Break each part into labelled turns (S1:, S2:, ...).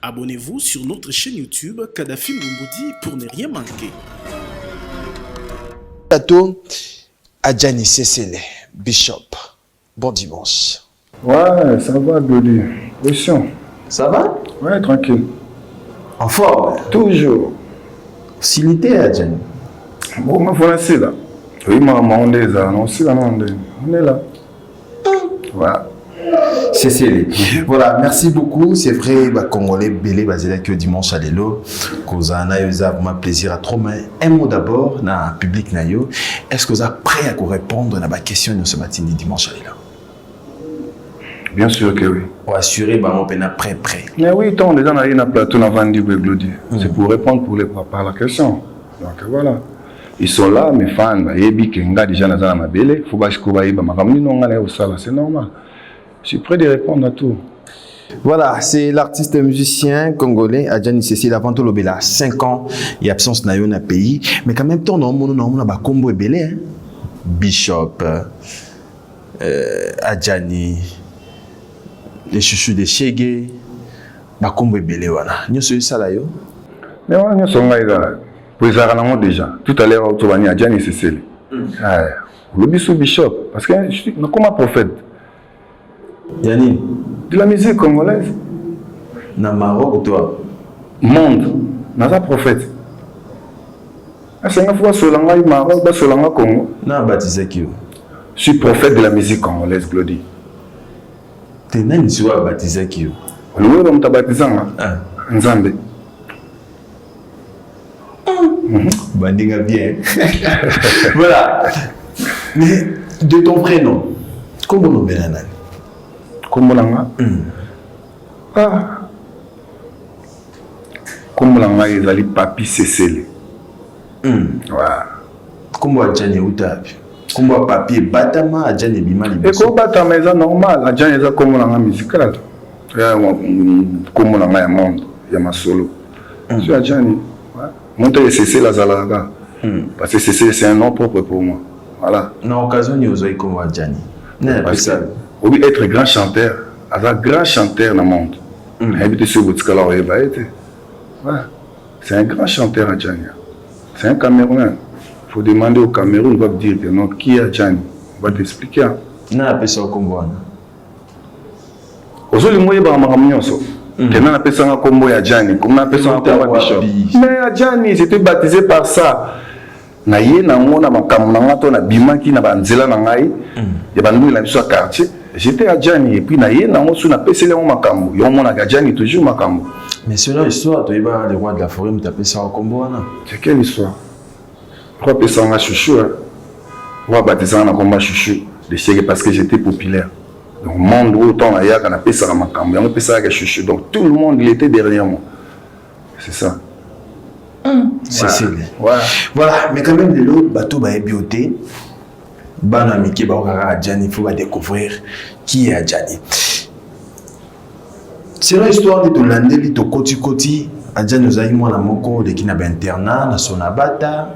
S1: Abonnez-vous sur notre chaîne YouTube Kadhafi Moumoudi pour ne rien manquer.
S2: Plateau, Adjani Sesele, Bishop. Bon dimanche.
S3: Ouais, ça va, Glody. Question.
S2: Ça va?
S3: Ouais, tranquille.
S2: En forme?
S3: Toujours.
S2: Facilité, Adjani.
S3: Bon, ma foi, c'est là. Oui, on est là. On est là. Voilà.
S2: Cécile. Voilà, merci beaucoup. C'est vrai, Congolais, Belé, Basile, que dimanche à l'élo. Kozana, Yosa, vraiment plaisir à trop. Mais un mot d'abord, dans le public, est-ce que vous êtes prêt à répondre à la question de ce matin dimanche à l'élo?
S3: Bien sûr que oui.
S2: Pour assurer, on est prêt.
S3: Mais oui, tant déjà, on a un plateau avant de Glody. C'est pour répondre par la question. Donc voilà. Ils sont là, mes fans, déjà dans ma belle, c'est normal. Je suis prêt de répondre à tout.
S2: Voilà, c'est l'artiste musicien congolais Adjani Sesele avant tout le 5 ans, il y a absence dans le pays, mais quand même temps on a combo et belé Bishop Adjani les chouchous de Chege ba combo et belé voilà. Nous sommes ça là yo.
S3: Mais on sont là pour les arrangements déjà. Tout à l'heure tu vas dire Adjani Sesele. Le Bishop parce que je suis comme un prophète.
S2: Yanni,
S3: de la musique congolaise.
S2: Na Maroc toi.
S3: Monde, naza prophète. Asenga fois solanga Maroc, ba solanga Congo.
S2: Na baptisé qui?
S3: Je suis prophète de la musique congolaise, Glody.
S2: T'es même si tu baptisé qui?
S3: Le web on t'a baptisé Nzambe.
S2: Bandinga bien. Voilà. Mais de ton prénom, comment on appelle Nani?
S3: Kombolanga. Kombolanga ezali Papi Sesele. Voilà.
S2: Comment Adjani utapi? Comment Papi batama Adjani bimali?
S3: Et comment batama est normal? Adjani est kombolanga musical. Kombolanga ya monde, ya ma solo. C'est Adjani. Monte Sesele azalaga. Parce que Sesele c'est un nom propre pour moi. Voilà.
S2: Non occasion ni ozoyi comme Adjani.
S3: Parce que oui, être grand chanteur, un grand chanteur dans le monde. C'est un grand chanteur à Adjani. C'est un Camerounais. Il faut demander au Cameroun, il va te dire que non, qui est Adjani? On va t'expliquer.
S2: Non, appelle ça comme bon.
S3: Aujourd'hui, moi, je vais on appelle ça comme Adjani. Comment on appelle ça comme Bishop? Mais Adjani, j'étais baptisé par ça. Na ye na ngona makamuna ngato na bimaki na banzela na ngai ya bandumi na biso quartier j'étais à Adjani et puis na ye na ngosu na pesele mo makambo yo mona Adjani toujours makambo.
S2: Mais selon l'histoire tu iba le roi de la forêt m'tapé ça kombo wana.
S3: C'est quelle histoire? Roi pesa nga chouchou roi baptisé na komba chouchou de Chege parce que j'étais populaire donc monde autant na ya kana pesa na makambo yango pesa ga chouchou donc tout le monde il était derrière moi c'est ça.
S2: Cécile. Voilà, mais quand même, le bateau va être bioté. Banamiki Baokara Adjani, il faut découvrir qui est Adjani. C'est l'histoire de l'année, de Koti. Adjani, nous avons mon amoko de qui n'a pas internat, na sonabata.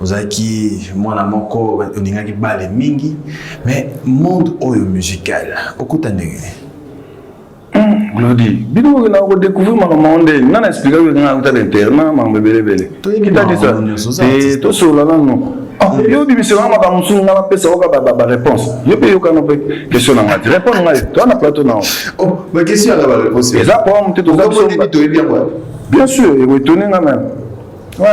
S2: Nous avons qui mon amoko, on a qui balé mingi. Mais monde oyo musical, au coup de
S3: Glody, bidou na ko découvrir ma monde, na expliquer que na uta l'internat, ma bébé. Qui t'a dit ça? Et to solo là non. Yo bi misela ma ka musu na pesa ko ba réponse. Yo pe yo kana question na ngati. Répondre ngati. Toi na plateau na.
S2: Oh, ma question la réponse.
S3: Et ça pour moi tu to bien quoi. Bien sûr, il retourner quand même. Ouais,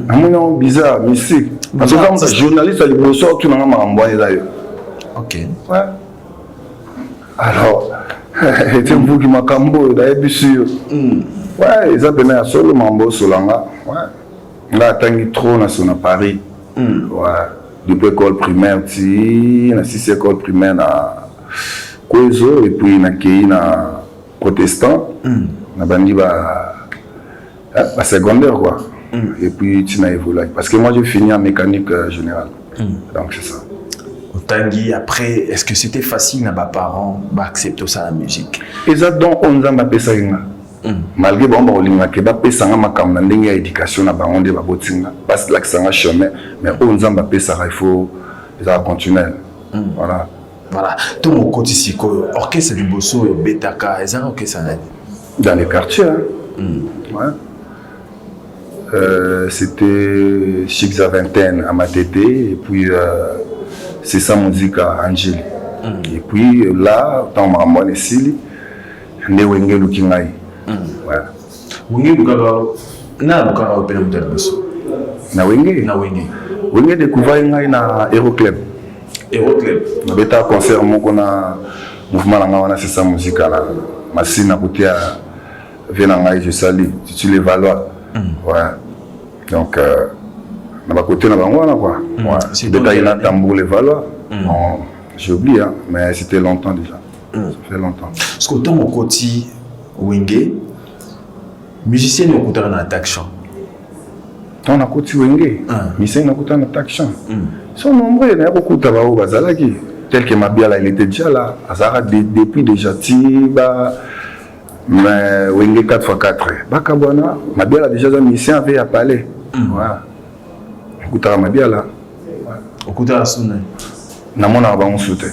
S3: un moment bizarre, mystique. Parce que comme journaliste à l'époque tu na ma envoyer d'ailleurs.
S2: OK.
S3: Ouais. Alors c'est un bouc qui m'a cambo d'ailleurs sûr. Ouais, ils ont donné à solo mambo solanga. Ouais. Là tangi trop na son à Paris. Ouais. Depuis école primaire ti, na 6 école primaire na Kwezo et puis na Kei na protestant. Na bandi ba secondaire quoi. Et puis tu n'as évolué parce que moi j'ai fini en mécanique générale. Donc c'est ça.
S2: Tanguy, après, est-ce que c'était facile à mes parents d'accepter ça la musique?
S3: Et ça donc on a appelé ça malgré bon on que ba pesa nga makamna ndenge ya éducation na bango nde ba botinga parce que là que ça chemin mais on a appelé ça il faut ça continuer. Voilà.
S2: Voilà. Tout mon côté orchestre du Bosso et Betaka, ils ont orchestre
S3: dans les quartiers. Ouais. C'était Chixa Vingtaine à Matete, et puis c'est sa musique à Angeli. Et puis là, dans ma moine ici, ne wenge lukingai. Voilà.
S2: Wenge lukaba na lukaba opena mutala boso.
S3: Na wenge.
S2: Na wenge.
S3: Wenge découvert ngai na Aeroclub.
S2: Aeroclub.
S3: Na beta concert moko na mouvement na ngana c'est sa musique na masina kutia vena ngai je sali tu les valois. Ouais. Donc na ba côté na bango na quoi. Ouais. Beta ina tambour les valois. Bon, j'ai oublié hein, mais c'était longtemps déjà. Ça fait longtemps.
S2: Parce que tant au côté wenge musicien au côté na attaque chant.
S3: Tant na côté wenge musicien au côté na attaque chant. Ils sont nombreux, il y a beaucoup de travaux bazalaki. Tel que Mabiala, il était déjà là. Azara depuis déjà Tiba, mais Wenge 4x4. Bakabwana, Mabiala déjà un musicien avait à parler. Voilà. Écoutez Mabiala.
S2: Écoutez la sonne.
S3: Namona va on sauter.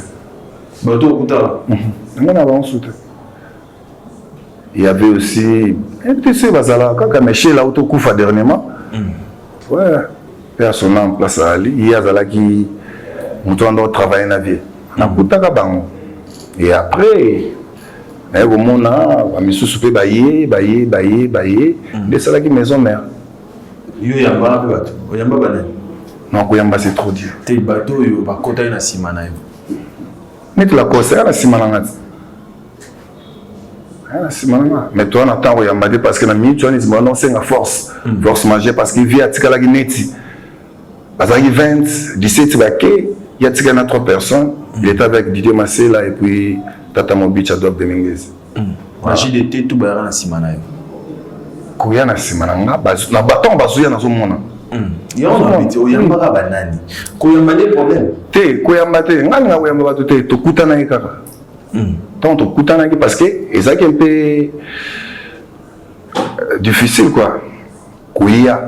S2: Bateau écoutez.
S3: Namona va on sauter. Il y avait aussi MTC Bazala, quand Kameshé là auto Koufa dernièrement. Ouais. Personne en place à Ali. Il y a Zala qui nous doit travailler dans la vie. Et après, au monde, on a soupé baillé. Mais c'est là qui maison mère.
S2: Yo yamba bateau. Yamba banen.
S3: Non, Yamba c'est trop dur.
S2: Te bateau yo ba kota na simana yo.
S3: Mais tu la conseilles à simana. Mais toi, on attend Yamba parce que la minute, tu as une force. Force majeure parce qu'il vit à Tikala Guineti. Parce qu'il 20, 17, il y a 3 personnes. Il était avec Didier Massela et puis Tata Mobich à Doc Dominguez.
S2: Magie d'été, tout le monde a simana.
S3: Koya na simana, na bâton, bazuya na zomona.
S2: Il y a un habité, il y a un banani. Koyamba des problèmes.
S3: Koyamba te, ngana koyamba batu te, to kutana ikaka. Donc to kutana ki parce que ça qui est un peu difficile quoi. Koya.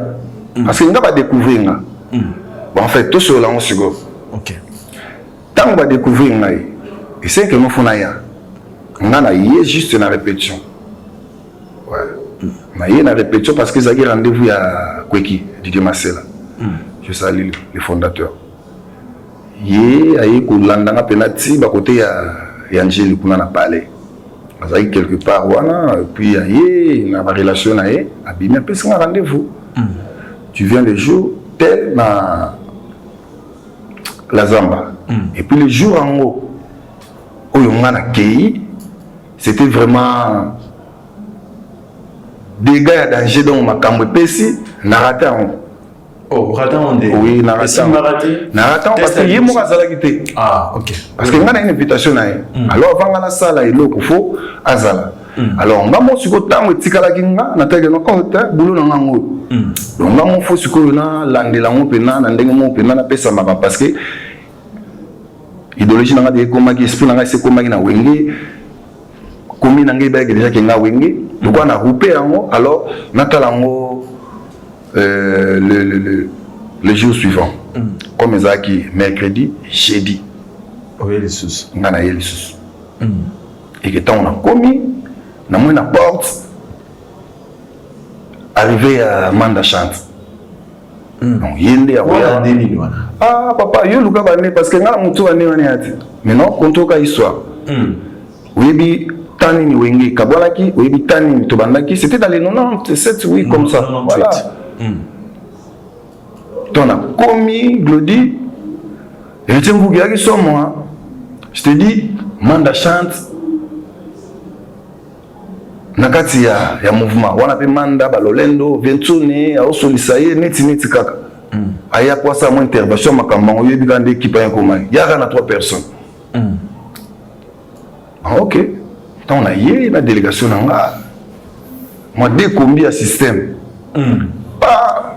S3: Parce que on va découvrir nga. Bon, en fait, tout cela on se go.
S2: OK.
S3: Tant on va découvrir nga, et c'est que nous faisons ya. Ngana y juste une répétition. Ouais. Mais il y a une répétition parce que ça y rendez-vous à Kweki, Didier Massela. Je salue le fondateur. Il y a eu un penalty à côté de Angeli qui a parlé. Il y a quelque part, et puis il y a une relation avec Abimé, parce qu'il y a un rendez-vous. Tu viens le jour tel dans la Zamba. Et puis le jour en haut, où on a accueilli, c'était vraiment des gars danger dans ma cambre pessi, narraté en haut.
S2: Oh, raté en haut.
S3: Oui, narraté en haut. Narraté en haut, parce qu'il y a mon gars qui
S2: ah, ok.
S3: parce qu'il y a une invitation. Alors, avant la salle, il faut azala. Alors, on va me dire que tu as dit que tu as dit que tu as dit que tu as dit que parce que idéologie n'a pas comme qui esprit n'a c'est comme qui n'a wenge comme n'a pas déjà qui n'a wenge donc on a groupé alors natalango le jour suivant comme ça qui mercredi jeudi
S2: oui les sous
S3: on a les sous et que tant on a commis na moi na porte arrivé à Manda Chante donc yende
S2: voilà demi
S3: ah papa yo luka bane parce que ngala mutu ane wane ati mais non kontoka histoire webi tani ni wenge kabolaki webi tani ni tobandaki c'était dans les 97 oui comme ça voilà ton a commis glodi et tu me dis sur moi je te dis Manda Chante nakati ya mouvement wana pe manda balolendo ventune au solisaye neti kaka aya kwa sa mo intervention makambango yebi kande équipe en commun yaka na 3 personnes OK tant on a yé la délégation nga moi dès combien système pas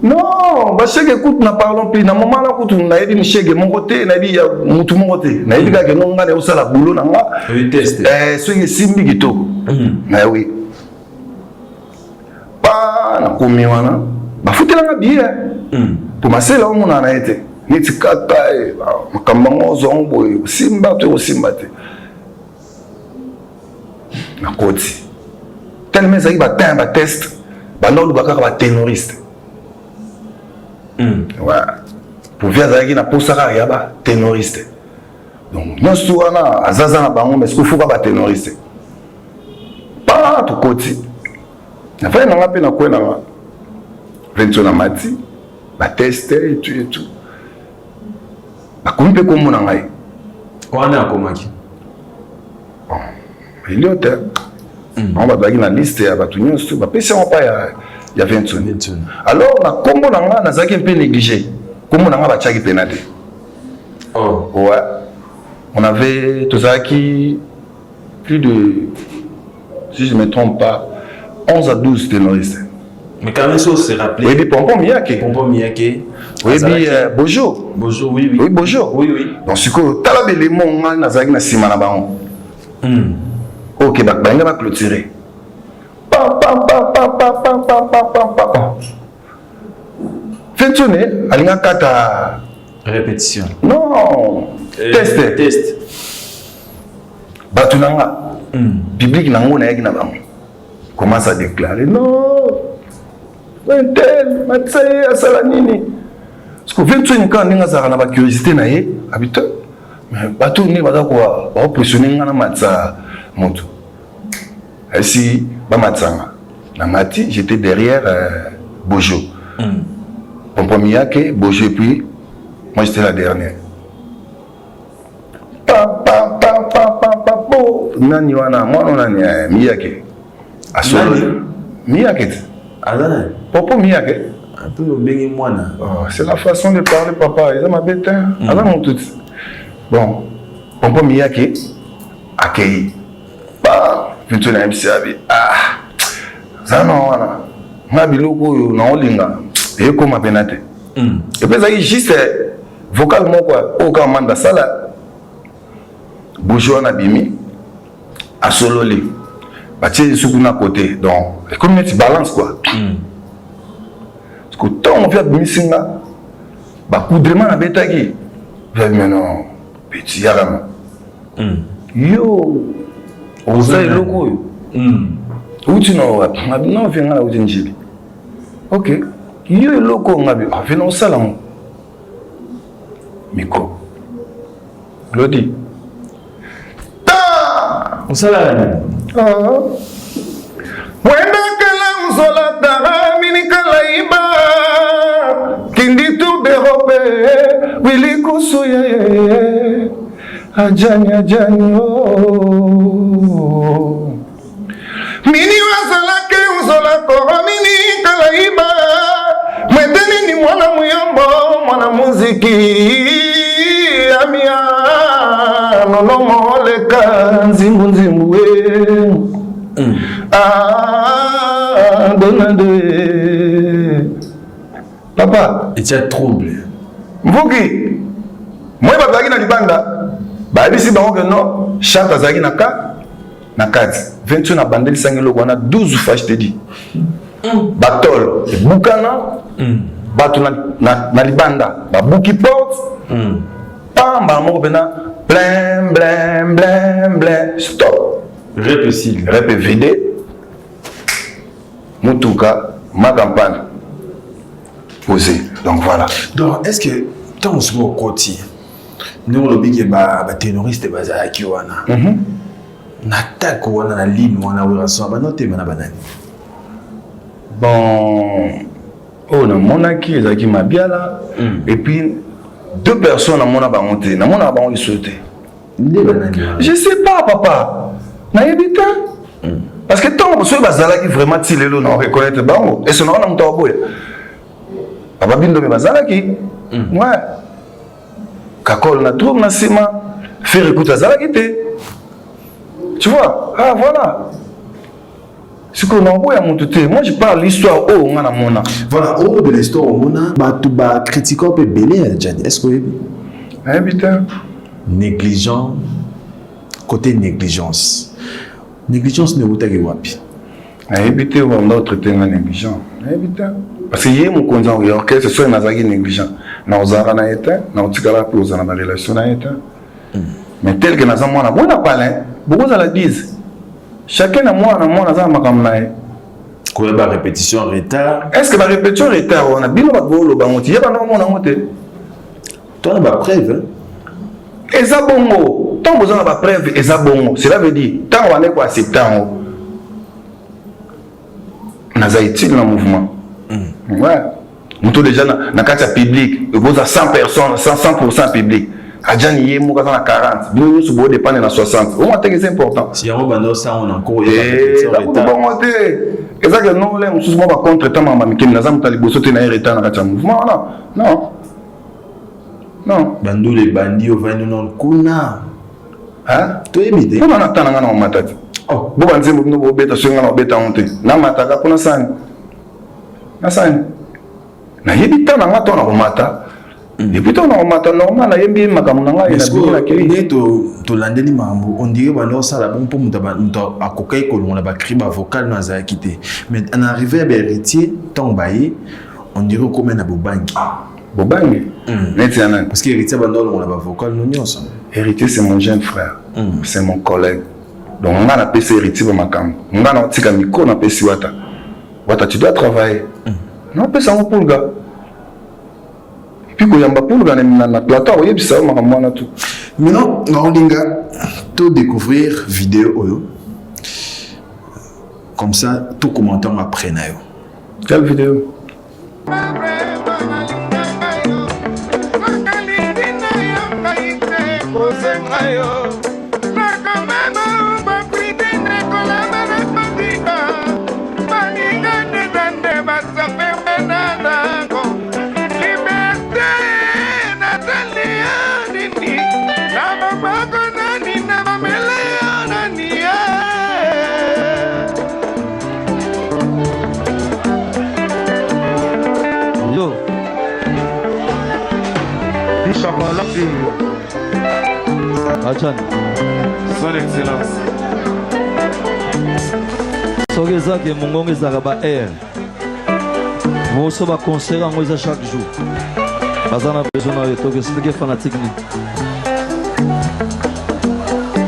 S3: non ba chege écoute na parlons plus na moment là écoute na yebi chege mon côté na yebi ya mutu mon côté na yebi ka ke non ngane osala boulot na nga
S2: test
S3: so ngi simbi kitoko na oui pas na komi wana ba futela nga bien pour masela on na été ni tikata makambango zombo simba to simba te na koti tellement ça va un test bandolo bakaka ba ténoriste ouais pour faire ça qui na posaka ya ba ténoriste donc non soana azaza na bango mais ce qu'il faut ba ténoriste pas tout côté na fa na ngape na kwena ba vento na mati ba tester et tout ba kompe komo na ngai
S2: wana akomaki
S3: il y a on va donner la liste à Batunion, mais si on pas il y a 20 ans. Alors, comment on a un peu négligé, comment on a un pénalité.
S2: Oh.
S3: Ouais. On avait tout ça qui plus de, si je ne me trompe pas, 11 à 12 ténoristes.
S2: Mais quand même, ça se rappelait.
S3: Oui, des pompons Miyake.
S2: Pompons Miyake.
S3: Oui, puis Bojo.
S2: Bojo, oui, oui.
S3: Oui, Bojo.
S2: Oui, oui.
S3: Donc, ce que tu as la belle mon on a zagi na simana baon. Ok, bah, on va clôturer. Faites-le, allez à kata.
S2: Répétition.
S3: Non. Test.
S2: Test.
S3: Batunanga. Public nango na yaki na bango. Commence à déclarer non. Un tel, matsaye asala nini. Parce que 21 quand ninga za na ba curiosité na ye, habite. Mais batu ni baza quoi, ba pressionner ngana matsa moto. Ainsi, Bamatsanga. Namati, j'étais derrière Bojo. Pompon Miyake, Bojo et puis moi j'étais la dernière. Nani wana, moi on a Miyake. Asolo. Miyake.
S2: Adana.
S3: Pompon Miyake.
S2: Un peu bengi moana.
S3: C'est la façon de parler papa, ils ont ma bête. Avant mon tout. Bon, Pompon Miyake accueilli. Vinto na MC abi zana wana ngabiloko yo na olinga e ko mapenate et puis ça juste vocal moko o ka manda sala Bojo na bimi a sololi ba tie suku na côté donc comme mettre balance quoi parce que tant on fait bimisinga ba coudrement na betaki mais non petit yarama yo oza eloko oyo uti na wapi ngabi na ofe ngana uti njili ok yo eloko ngabi afe na osala mo miko lodi ta
S2: osala nini
S3: wenda kala uzola tara mini kala iba kindi tu berobe wili kusuye ajani oh mini wazalake uzola koro mini kalaiba mweteni ni mwana muyombo mwana muziki amia nonomo leka nzimbu we donade papa
S2: et tu as trouble
S3: mvuki moi bazaki na libanda baebisi bango ke non chante azalaki na kati 21 na bandeli sangelo wana 12 fois je te dis batol ebukana bato na libanda babuki porte pamba moko pena blin stop rep vide mutuka ma campagne posé donc voilà
S1: donc est-ce que tant on se voit au côté nous le big ba ténoriste bazaki wana n'attaque wana na ligne wana weraso ba noté mana banani
S3: bon oh na monaki ezaki mabiala et puis deux personnes na mona ba monté na mona ba on sauté je sais pas papa na yebita parce que tant que bazalaki vraiment tilelo na reconnaître bango et son na mto boya papa bindo me bazalaki ouais kakol na trouve na sima faire écoute azalaki te tu vois ah voilà ce qu'on envoie à mon tuté moi je parle l'histoire oh on a mona
S1: voilà au de l'histoire on a ba critiquer peu belé Jani est-ce que
S3: putain
S1: négligent côté négligence ne utaki wapi
S3: putain on a traité la négligence putain parce que yé mon conjoint il orchestre soit nazaki négligent na ozara na eta na otikala pe ozana na relation na eta mais tel que nazamona bona palin beaucoup ça la disent chacun a moi ça makamnae.
S2: Quoi ba répétition en retard.
S3: Est-ce que la répétition en retard on a bien ba bolo bangoti ya ba no mona ngote.
S2: Toi ba preuve.
S3: Eza bongo. Tant besoin ba preuve eza bongo. Cela veut dire tant on est quoi accepter naza utile dans le mouvement. Ouais. Nous déjà na carte public, vous à 100 personnes, 100% public. Adjani yé mouka na 40. Nous nous bo dépendre na 60. Au moins c'est important.
S2: Si on va dans ça on encore
S3: et bon monter. Exactement non là nous sommes pas contre temps mama mikim naza mutali boso te na retard na carte mouvement non. Non.
S2: Bando les bandits au 20 non kuna.
S3: Hein?
S2: To ebité.
S3: On attend na ngana matati. Oh, bo banze mo no beta songa na beta honte. Na mataka kuna sani. Na sani. Na yebita na ngata na mata. Et puis on a mata normal na yembi makamu na ngai na bina kiri.
S2: To landeli mambo on dirait bando ça la bon pour muta akokai ko na ba kriba vocal na za kité. Mais en arrivé à héritier tombaye on dirait comme na bobangi.
S3: Bobangi.
S2: Parce que héritier bando on a ba vocal no nyonso.
S3: Héritier c'est mon jeune frère. C'est mon collègue. Donc on a appelé héritier pour makamu. On a tika miko na pesi wata. Wata tu dois travailler. Non pesa mon pour gars. Puis quand yamba pour na plateau on yebisa makambo na tout.
S2: Maintenant on tout découvrir vidéo oyo. Comme ça tout commentaire après na yo.
S3: Quelle vidéo?
S4: Son Excellence. Soki zaki mongongo ezaka ba air. Moso ba concert en moisa chaque jour. Bazana besoin na to que expliquer fanatique ni.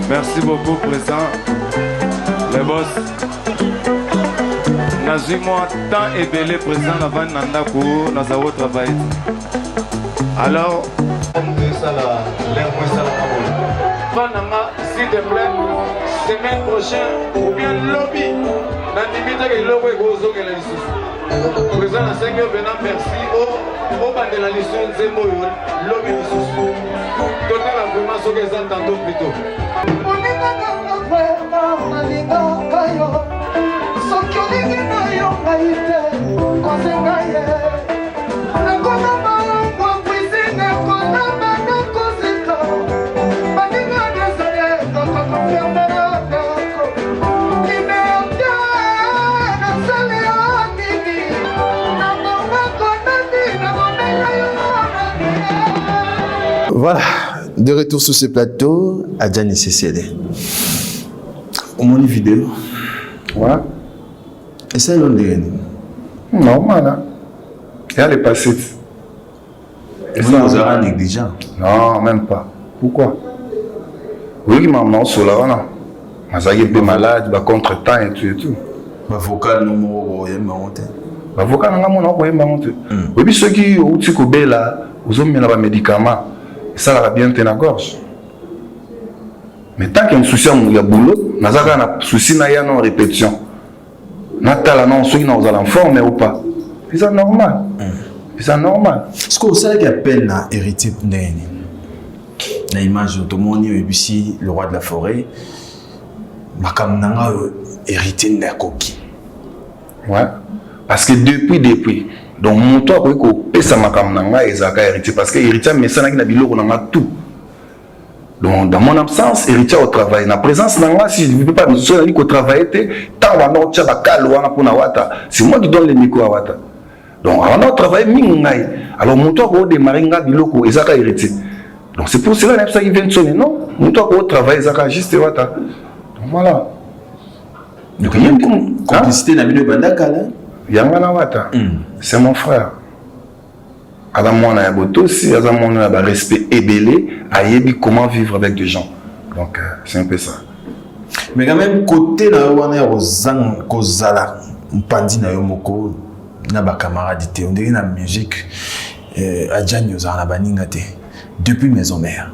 S4: Merci beaucoup président. Le boss. Nazimo temps et belé président avant nanda ko nazawo travail. Alors ça là l'air moins ça là. S'il te plaît, semaine prochaine, ou bien lobby, dans limite que le lobby gozo que la lisusu. Président la 5 venant merci au bas de la licence Zembo lobby lisusu. Total vraiment ce que ça tantôt plutôt.
S2: Voilà, de retour sur ce plateau, Adjani CCD. Au moins une vidéo.
S3: Ouais.
S2: Et ça, l'on dit.
S3: Normal, hein. Et elle est passée.
S2: Et vous nous aurez négligent.
S3: Non, même pas. Pourquoi? Oui, maman, sur la rana. Ma zague est malade, bah contre-temps et tout et tout.
S2: Ma vocal non mo yé monté.
S3: Ma vocal non mo yé monté. Oui, puis ceux qui ont eu ko là, aux hommes là médicaments. Ça va bien tenir la gorge. Mais tant qu'il y a un souci, il y a boulot, il y a un souci, il y a une répétition. Natala non, ceux qui n'ont pas forme ou pas. C'est normal. C'est normal.
S2: Ce qu'on sait qu'il y a peine à hériter na image de Tomoni Ebusi, le roi de la forêt, makam nanga hérité na koki.
S3: Ouais. Parce que depuis donc mon toit pour que pesa makam nanga ezaka héritier parce que héritier mais ça na biloko nanga tout. Donc dans mon absence héritier au travail na présence nanga si je ne peux pas me souvenir qu'au travail était tant wa no tcha bakalo wana pona wata c'est moi qui donne le micro à wata. Donc on a travaillé mingai alors mon toit pour démarrer nga biloko ezaka héritier. Donc c'est pour cela que ça il vient sonner non mon toit pour travailler ezaka juste wata. Donc voilà.
S2: Donc il y a une complicité na bino bandaka là.
S3: Yangana wata, c'est mon frère. Adam Mwana Yaboto, si Adam Mwana a respect ébélé, a yebi comment vivre avec des gens. Donc c'est un peu ça.
S1: Mais quand même, côté na yo, on est aux zang, kozala, mpandi na yo moko, na ba camarade te, on dirait la musique, Adjani Ozana Baningate, depuis Maison Mère.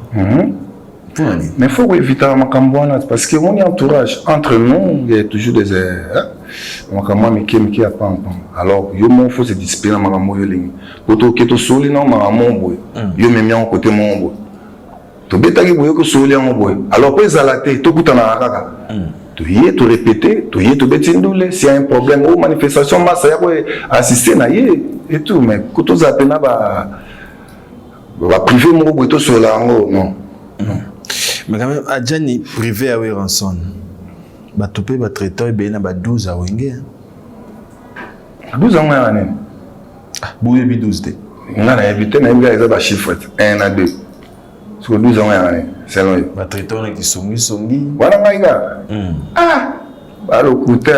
S3: Mais il faut éviter à Makambouana parce que mon entourage, entre nous, il y a toujours des. Makambouana qui a pas. Alors, il faut se discipliner à Makambouana. Pour que tu sois là, Makambouana, il me met en côté mon boy. Tu bêta qui voulait que sois là, mon boy. Alors, pour zalater, tu peux t'en aller. Tu y es, tu répéter, tu y es, tu bêtindouler. S'il y a un problème ou manifestation, ça y est, assister na y et tout. Mais quand tu zappes na ba privé mon boy, tu sois là, non.
S1: Mais quand même, Adjani privé à Ranson, bah tu peux traiter bien à 12 à Wenge.
S3: 12 ans, on est.
S1: Bouille 12 dé.
S3: On a évité, on a évité chiffre 1 à 2. Sur 12 ans, on est. C'est long.
S1: Bah traiter on est qui songi.
S3: Voilà, maïga. Ah, bah le côté.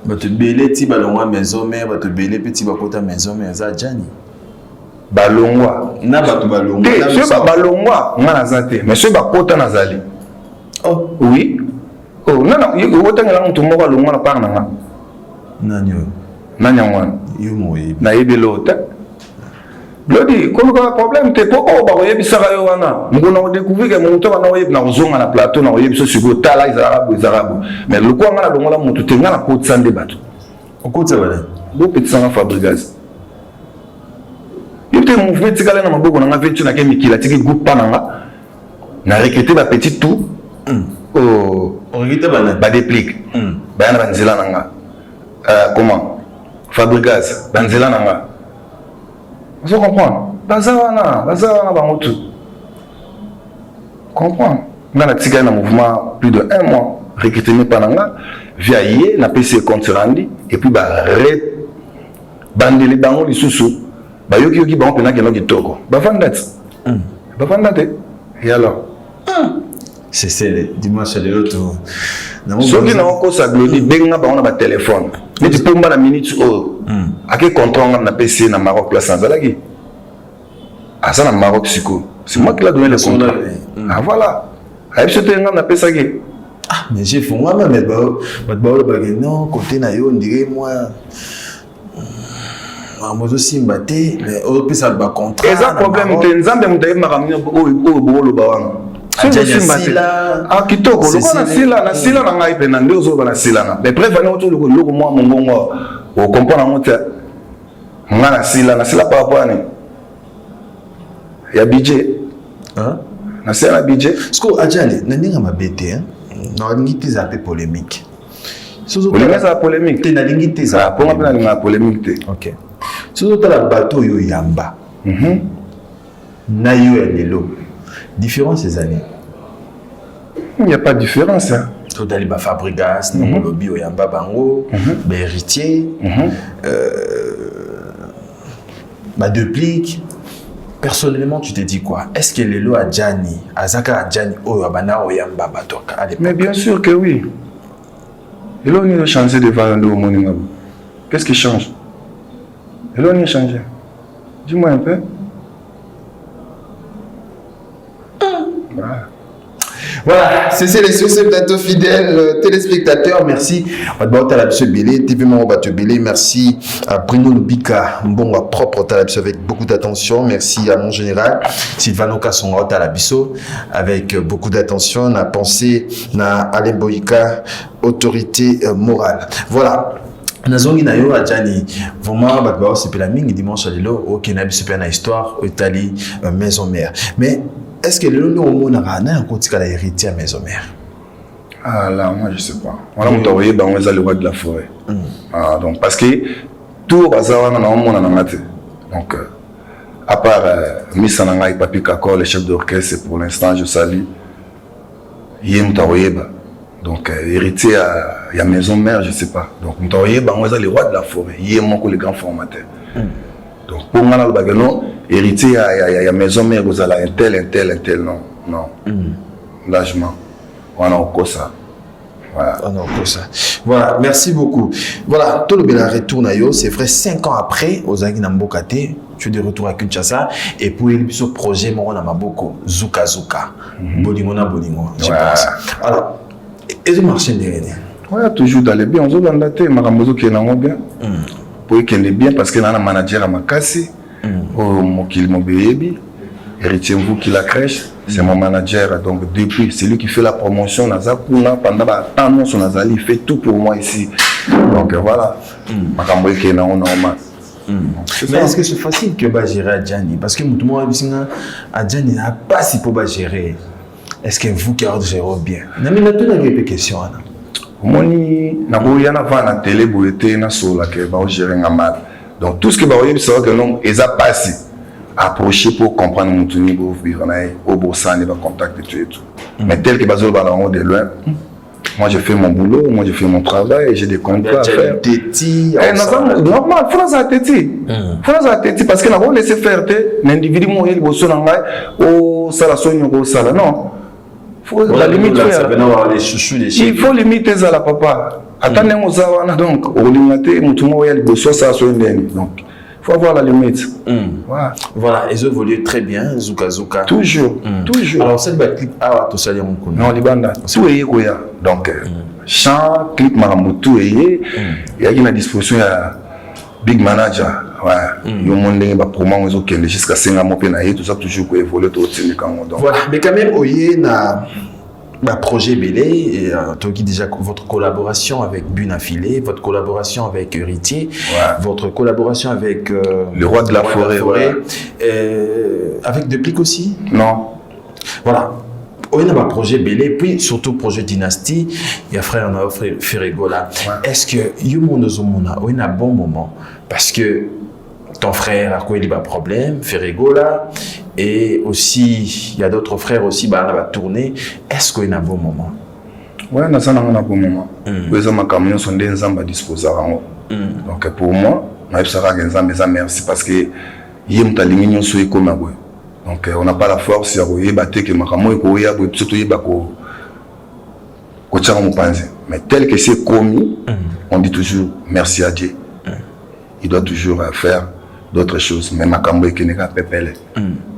S1: Bah tu belé ti bah l'on maison mère, bah tu belé petit bah côté maison mère, ça Adjani.
S3: Balongwa
S1: na bato balongwa
S3: te so balongwa nga nazate mais so bakota nazali
S1: oh
S3: oui oh nana yego wotangela mutu moko alongwa na par nanga
S1: nanyo
S3: nanyangwana
S1: yo moyi
S3: na yebelo te blodi ko ko problème te ko o ba yebisaka yo wana ngona o découvrir que mutu wana o yebna ozonga na plateau na o yebiso siko tala izarabu mais le ko nga na longola mutu te nga na kotsande bato
S1: okotsa bana
S3: bo petitsanga Fabregas il y a un mouvement qui est allé dans ma bouche, on a fait une akemi qui a tiré groupe pananga, na recruté ma petite tout,
S1: on recruté
S3: ba déplique, ba yana banzela nanga, comment, Fabregas, banzela nanga, vous comprenez? Bazawana bangotu, comprendre? On a tiré dans mouvement plus de 1 mois, recruté mes pananga, via yé, na PC compte rendu, et puis ba bandeli bango li susu. Bah yoki ba on pena ke no kitoko ba vandate et alors
S1: c'est le dimanche de l'autre
S3: soki na ko sa glodi benga ba on ba téléphone mais tu pomba na minute o ake contrat na PC na Maroc la sanzalaki asa na Maroc siko c'est moi qui l'a donné le contrat ah voilà ay c'était na pesa ke
S1: ah mais j'ai fait moi même ba non côté na yo on dirait moi Mozo Simbate, mais au plus ça va contrat.
S3: Et ça problème, tu es nzambe mutaye makamina o bolo bawanga. Ah kitoko, na sila na ngai pe na ndozo ba na sila na. Mais bref, na oto loko moi mongongo o comprendre mota. Nga na sila par rapport à ni. Ya budget.
S1: Hein?
S3: Na sila budget.
S1: Sko Adjani, na ninga mabete hein. Na ngiti za pe polémique.
S3: Polémique ça polémique.
S1: Te na ngiti za
S3: pour moi na polémique.
S1: OK. Surtout la bateau yo yamba. Na yo elelo. Différence ces années.
S3: Il n'y a pas de différence. Hein.
S1: Tout d'aller ba Fabregas, no lobby yo yamba bango, ba héritier, ba Deplique. Personnellement, tu te dis quoi? Est-ce que lelo Adjani, Azaka Adjani o yabana o yamba batoka?
S3: Mais bien sûr que oui. Et là on a changé de valeur au monument. Qu'est-ce qui change? Et là, on a changé. Dis-moi un peu.
S2: Voilà, c'est sur ce plateau fidèle téléspectateurs. Merci à Talabso Bélé, TV Bato Bélé. Merci à Bruno Lubika, bon propre Talabso avec beaucoup d'attention. Merci à mon général Sylvano Kassonga Talabiso avec beaucoup d'attention. On a pensé à Alain Boyka, autorité morale. Voilà. Nazongi na yo Adjani vraiment batba c'est la mingi dimanche lelo OK na biso pe na histoire Italie maison mère mais est-ce que le nom on a na kotika la héritier à maison mère
S3: ah là moi je sais pas on a monté ba on est le roi de la forêt ah donc parce que tout bazawana na on na ngate donc à part Miss Nanga et Papi Kako le chef d'orchestre pour l'instant je salue yem tawoyeba. Donc, héritier à la maison mère, je ne sais pas. Donc, on est les rois de la forêt. Il est mon grand formateur. Donc, pour moi, héritier à la maison mère, vous avez un tel, non. Non. Lâchement. On a encore ça.
S2: Voilà. On a encore ça. Voilà, merci beaucoup. Voilà, tout le bien retourne à yo. C'est vrai, 5 ans après, aux Agui Nambokate, tu es de retour à Kinshasa. Et pour ce projet, on a Maboko, Zuka. Bolingo, je pense. Alors,
S1: Et vous marchez derrière.
S3: Ouais, toujours dans les biens. On se vend la tête, Maramozo qui est dans bien. Pour qu'il est bien parce qu'il a un manager à Makassi. Qu'il m'a bébi. Héritier vous qui la crèche, c'est mon manager. Donc depuis, c'est lui qui fait la promotion. Pendant un an, son Azali, il fait tout pour moi ici. Donc voilà. Maramozo qui est dans normal.
S1: Mais est-ce que c'est facile que gérer Adjani? Parce que tout le monde Adjani n'a pas si pour gérer. Est-ce que vous qui avez géré bien? Je n'ai pas de questions.
S3: Moni na boya na va na télé boyete na sola que va gérer mal. Donc tout ce que va voyer c'est que non eza passé approcher pour comprendre mon tuni pour vivre na au bossa ne va contacter tout. Mais tel que bazol balon de loin. Moi j'ai fait mon boulot, moi j'ai fait mon travail, j'ai des contrats à faire.
S1: Téti.
S3: Normal, France a téti. France a téti parce que na on laisser faire l'individu mo il bosso na ngai au sala sonyo ko sala non. La limite, il faut limiter ça, la papa. Attendez, donc, au limité, donc, il faut avoir la limite.
S1: Voilà, ils évoluent très bien, Zuka Zuka.
S3: Toujours, toujours.
S1: Alors, c'est le clip, tout ça,
S3: non, Libanda, tout est quoi. Donc, chant, clip, maramou, tout est. Il y a une disposition, il y a Big Manager. Ouais, il y a un monde qui va promouvoir jusqu'à 5 ans, tout ça toujours pour évoluer tout le temps.
S1: Voilà, mais quand même, il y a un projet Belé, et déjà votre collaboration avec Bunafilé, votre collaboration avec Héritier, votre collaboration avec
S3: le roi de la forêt,
S1: avec Deplique aussi.
S3: Non.
S1: Voilà. Il y a un projet Belé, puis surtout projet Dynastie, il y a frère Ferregola. Est-ce que il y a un bon moment? Parce que ton frère a quoi il y a un problème, Ferregola, et aussi il y a d'autres frères aussi, bah on va tourner. Est-ce qu'il y a un bon moment?
S3: Ouais, on a un bon moment. Les hommes camions sont des gens à disposer. Donc pour moi, je suis merci parce que il y a une ligne sur les communs. Donc on n'a pas la force de battre que Makamo et Koya, surtout Yabako, mais tel que c'est commis, on dit toujours merci à Dieu. Il doit toujours faire d'autres choses, mais Makambo et Kenega Pepele.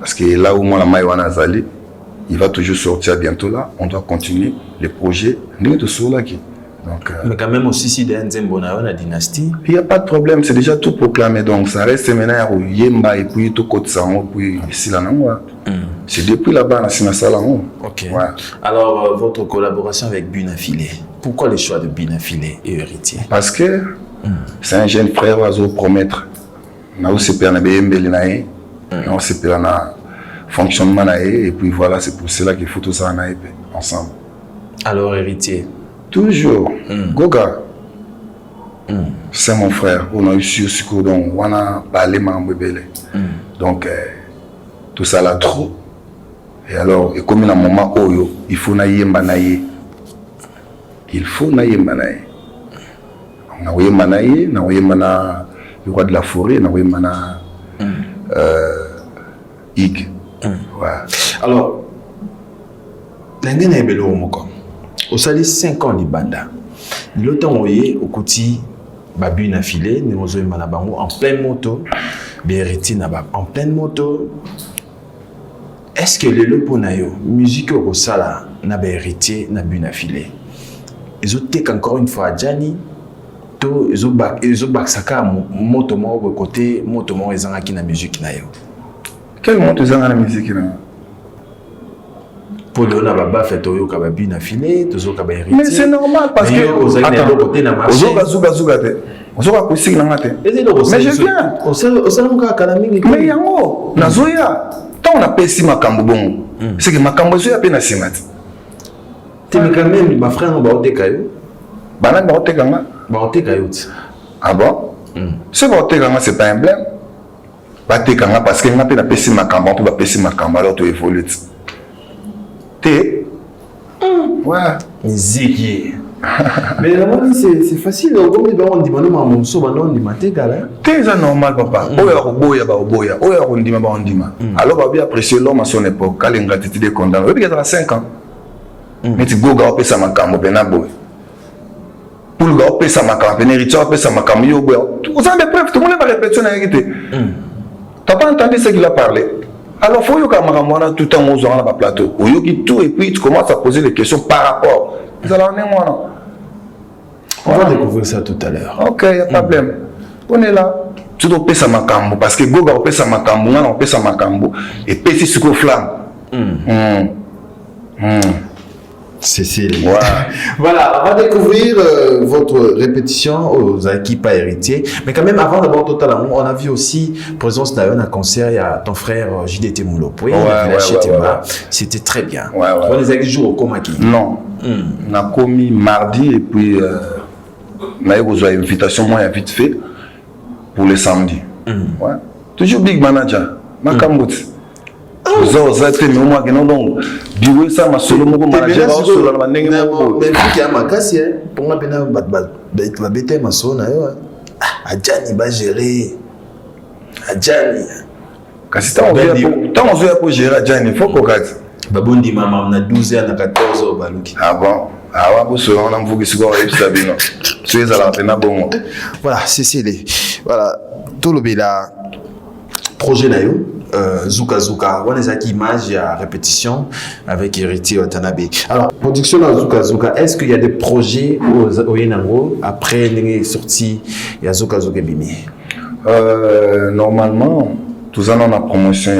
S3: Parce que là où moi la Maïwana Zali, il va toujours sortir bientôt là, on doit continuer les projets. Donc,
S1: mais quand même aussi si la dynastie.
S3: Il n'y a pas de problème, c'est déjà tout proclamé. Donc ça reste maintenant où Yemba et puis tout côté Sango, puis ici là. C'est depuis là-bas, dans Sinasalango.
S1: Ok. Ouais. Alors votre collaboration avec Bunafilé, pourquoi le choix de Bunafilé et Héritier?
S3: Parce que c'est un jeune frère qui va promettre. Nous sommes fonctionnement et puis voilà, c'est pour cela qu'il faut tout ça ensemble.
S1: Alors Héritier?
S3: Toujours. Goga. C'est mon frère. On a eu sur ce coup, donc on a parlé donc tout ça là trop. Et alors, et comme il y a un moment où il faut naïe mbanaïe. Il faut naïe mbanaïe. Naïe mbanaïe, naïe mbana le roi de la forêt, naïe mbana Ig.
S1: Alors, l'engin est bel au moko. Au sali 5 ans libanda. L'autant voyez au côté babu na filé, nous avons manabango en pleine moto, Héritier naba en pleine moto. Est-ce que le loponayo musique au sala na Héritier na bu na filé? Ils ont été encore une fois Adjani, to ils ont bac saka moto mo au côté moto mo ezanga ki na musique na yo.
S3: Quel moto ezanga na musique na?
S1: Mais
S3: c'est normal parce que mais je viens. Mais yango nazoya tant on a pesi makambo bon. C'est que makambo zoya pe na simati.
S1: Te mais quand même ma frère ba otekayo.
S3: Bana ba otekanga.
S1: Ba otekayo.
S3: Ah bon? Ce ba otekanga c'est pas un problème. Ba tekanga parce que nga pe na pesi makambo pour ba pesi makambo alors tu évolues. Ouais.
S1: Ziki. Mais c'est facile. On dit mon souvent dit
S3: c'est normal papa. Oya. Alors bien apprécier l'homme à son époque. Quand l'ingratitude est condamnée. Il y a 5 ans. Mais tu go ga pesa makambo pena boy. Pour le gars pesa makambo pena Richard pesa makambo yo boy. Vous avez des preuves, tout le monde va répéter na ngité. T'as pas entendu ce qu'il a parlé? Alors, il faut que tout le temps sur le plateau. Tout et puis tu commences à poser des questions par rapport. Vous allez en
S1: On va découvrir ça tout à l'heure.
S3: Ok, il n'y a pas de problème. On est là. Tu dois payer ça Makambo. Parce que Goga paye ça Makambo, on paye ça Makambo. Et payer ce qu'on flamme.
S1: Cécile.
S3: Ouais.
S1: Voilà, on va découvrir votre répétition aux équipes à héritier. Mais quand même, avant d'abord Total Amour, on a vu aussi présence d'un concert, il y a ton frère JDT Moulopoué, c'était très bien. On les a jours au Komaki.
S3: Non. On a commis mardi et puis on a eu une invitation, moi, vite fait pour le samedi. Ouais. Toujours Big Manager, Makambout. Vous avez fait, mais moi, je n'ai pas ça, ma solo, mon manager, solo, la manègue, mon
S1: mais qui a ma casse, pour moi, je vais bêter ma solo, Adjani va gérer. Adjani.
S3: Quand on veut pour gérer Adjani, il faut qu'on regarde.
S1: Babondi, maman, on a 12 ans, on a 14 ans, Balouki.
S3: Ah bon? Ah ouais, pour cela, on a vu que c'est quoi, Sabino. Tu es à la peine, bon.
S1: Voilà, c'est voilà, tout le béla projet là, Zuka Zuka, on a des images à répétition avec Héritier Watanabe. Alors, production dans Zuka Zuka, est-ce qu'il y a des projets au Yenango après les sorties il y a Zuka Zuka Bimi?
S3: Normalement, tous en la promotion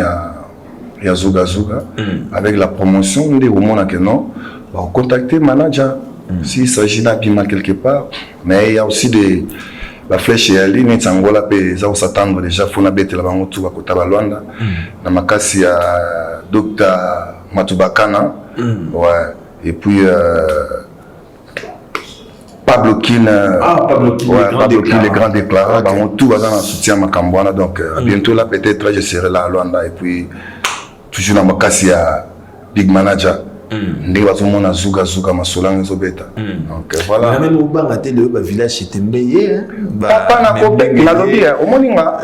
S3: il y a Zuka Zuka. Avec la promotion, on dit au monde que non, on va contacter le manager s'il s'agit d'un piment quelque part. Mais il y a aussi des la flèche est allée, mais Angola peut s'attendre déjà. Il faut n'abêter la banque tout à côté de Luanda. Dans ma cas, il y a Dr Matubakana, ouais. Et puis Pablo Kin, les grands déclarants. Tout va dans le soutien à Makambouana. Donc bientôt là, peut-être je serai là à Luanda. Et puis toujours dans ma cas, il y a Big Manager. Ndi bazomona na zuga masolango zobeta. Donc voilà.
S1: Même au bangaté le village était meilleur.
S3: Papa na kobeki na lobi au moninga.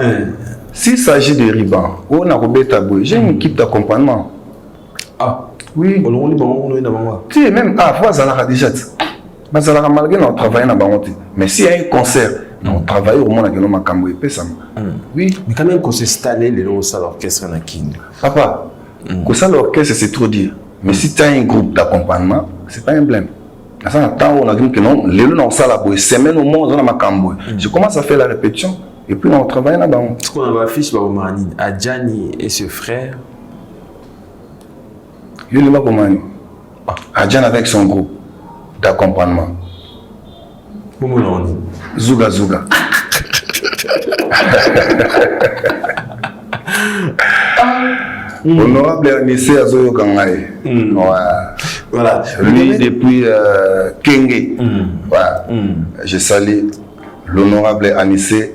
S3: S'il s'agit de Riban, on a robeta boy, j'ai une équipe d'accompagnement.
S1: Ah
S3: oui, tu es même à fois à la radijat. Mais ça la malgré on travaille na bangote. Mais s'il y a un concert, on travaille au monde que no makambo et pesa. Oui,
S1: mais quand même qu'on s'installer les lots à l'orchestre na kin.
S3: Papa, que ça l'orchestre c'est trop dire. Mais si tu as un groupe d'accompagnement, ce n'est pas un problème. On a dit que non, les gens ont ça là, semaine au moins, on a ma cambo. Je commence à faire la répétition et puis on travaille là-bas.
S1: Ce qu'on a affiché par Omarani, Adjani et ses frères.
S3: Il est là pour Mani. Adjani avec son groupe d'accompagnement. Zuga Zuga. Honorable Anissé Azoyo Kangaye.
S1: Voilà.
S3: Lui, depuis Kenge. Je salue l'honorable Anissé,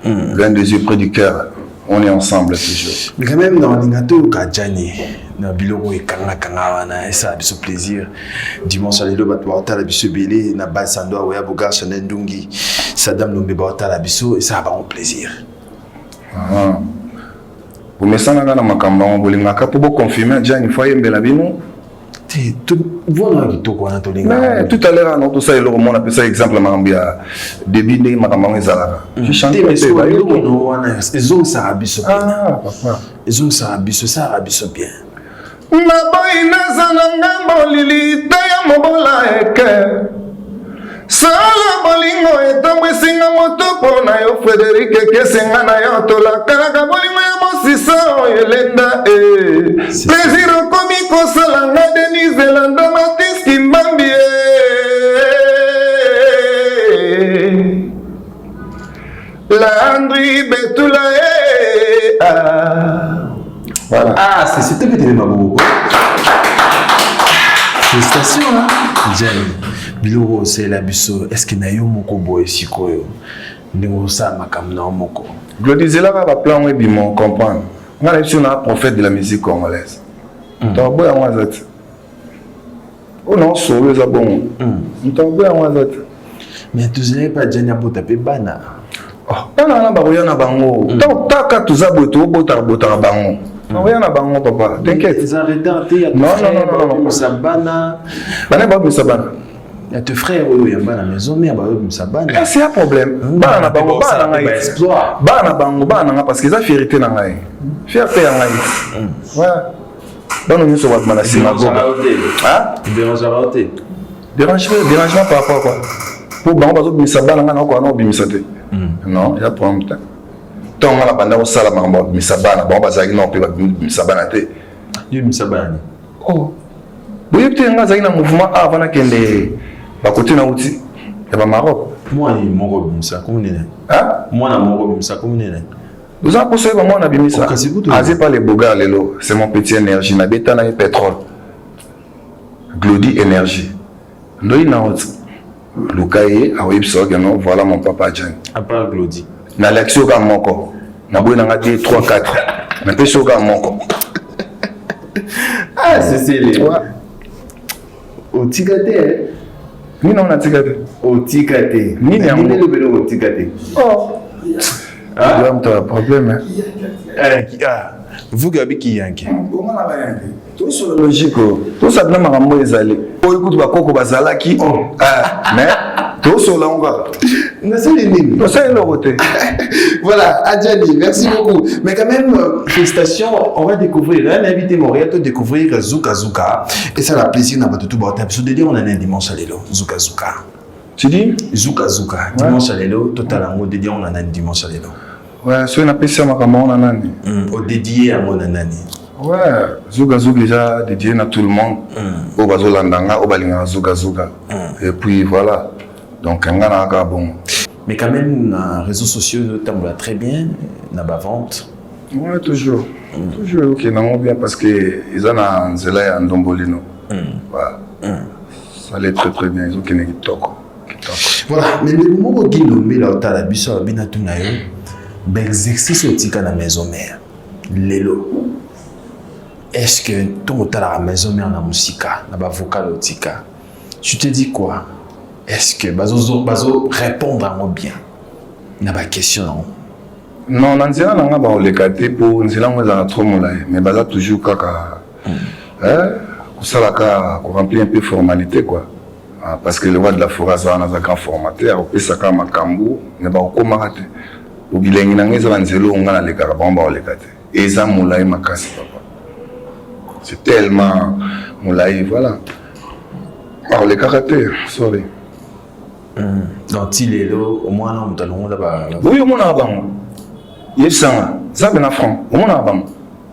S3: l'un des yeux près du cœur. On est ensemble toujours.
S1: Mais quand même, dans l'Ingato, Kadjani, dans Biloro et Kanga, ça a ce plaisir. Dimanche, les deux batouata, la biso belé, na Basando, Oya Bogar, Chanel Dungi, Sadam Lombe Bata, la biso, et ça a un plaisir.
S3: Pour me sentir dans ma campagne, pour confirmer, déjà une fois, il y a tout à l'heure, tout ça, on appelle ça exemple, début de ma campagne. Je chante un peu.
S1: Ils ont ça habillé bien. Ils ont ça habillé bien.
S3: Naboy nazanga bolili taya mobola eke. Sala bolingo etombe singa motopo na yo Frédéric Kesenga na yo tola kalaka bolingo ya mosisa Yelenda plaisir komi kosalanga Denise Landa Matiski Mbambi Landry Betula
S1: voilà. Ah, c'était peut-être ma bobo. Félicitations, hein? Jen, Biloro, c'est la biso. Est-ce que Nayo Moko Boy Sikoyo? Négosa Makamna Moko.
S3: Glodizela va plan web, mon comprendre. On a reçu un prophète de la musique congolaise. T'as beau à moi, ça. Oh non, sauvé ça bon. T'as beau à moi, ça.
S1: Mais tu n'avais pas Jen Abotapé Bana.
S3: Oh, Bana, Baroyana Bango. T'as qu'à tous aboto, Bota Bango. Rien à bango papa, t'inquiète.
S1: Ils arrêtent
S3: non. Sabana. Bana ba Sabana.
S1: Il y a tes frères qui sont à la maison, mais
S3: c'est un problème. Bana bango bana ngai exploit. Bana bango bana parce que ça fierté na ngai. Fierté na ngai. Ouais. Bana nous sommes à la synagogue. Hein? Dérangement par rapport à quoi? Pour bango bazo bimisa bana nga na ko na bimisa te. Non, il y a problème. Tant on a banda au sala bango bimisa bana, bango bazaki na pe bimisa bana te.
S1: Yo bimisa bana.
S3: Oh. Boye peut-être nga zaki na mouvement avant na kende ba côté na outi et ba Maroc.
S1: Moi ni moko bimisa comme nene.
S3: Hein?
S1: Moi na moko bimisa comme nene.
S3: Vous en pensez pas moi na bimisa? Azé pas les bogards lelo, c'est mon petit énergie na beta na pétrole. Glody énergie. Ndoi na outi. Lukaye a websog non voilà mon papa Jan.
S1: À part Glody.
S3: Na l'action ka moko. Na boye na ngati 3 4. Na peso ka moko.
S1: Ah c'est les. Au tigate.
S3: Ni non na tigate.
S1: Au tigate. Ni na le belo au tigate.
S3: Oh. Ah, tu as un problème.
S1: Vous Gabi qui yanké.
S3: Comment la va yanké? Tout sur la logique. Tout ça bien marambo les allés. Oh écoute ba koko bazala qui mais tout sur la on va.
S1: C'est les lignes.
S3: C'est le côté.
S1: Voilà, Adjani, merci beaucoup. Mais quand même, félicitations, on va découvrir, un invité Montréal, de découvrir Zouka Zouka. Et ça, la plaisir n'a pas tout bon. Parce que on a un dimanche à l'élo, Zouka Zouka.
S3: Tu dis?
S1: Zouka Zouka. Dimanche à l'élo, total en mode dédié, on a un dimanche à l'élo.
S3: Ouais, c'est une appétit à ma camarade nanani.
S1: Au dédié à mon nanani.
S3: Ouais, Zouka Zouka déjà dédié à tout le monde. Au Bazolandanga, au Balinga Zouka Zouka. Et puis voilà. Donc, on a un bon.
S1: Mais quand même, les réseaux sociaux, notamment très bien, dans la vente.
S3: Oui, toujours. Toujours, ok, non, bien parce qu'ils ont un zélé en Dombolino. Ça allait très très bien, ils ont qu'un TikTok.
S1: Voilà, mais le moment où ils ont mis la table, ils ont bien tout naïf. L'exercice au tika la maison mère. Lélo. Est-ce que ton à la maison mère na musica, na ba vocal au tika? Tu te dis quoi? Est-ce que bazo répondre à moi bien? Na ba question
S3: non, nanzela nanga ba olekate pour nzela ngeza trop molai, mais baza toujours kaka kusalaka ko remplir un peu formalité quoi. Parce que le roi de la forêt ça na grand formateur, opesaka makambu, ne ba okoma te. Au bilengi nangeza nzelo ngana lekaka ba olekate. Eza molai makasi papa. C'est tellement molai voilà. Par les caractères, sorry.
S1: Donc, il est là, au moins, on a là-bas.
S3: Oui, on a là-bas. Il y a ça, ça vient en France. On a là-bas.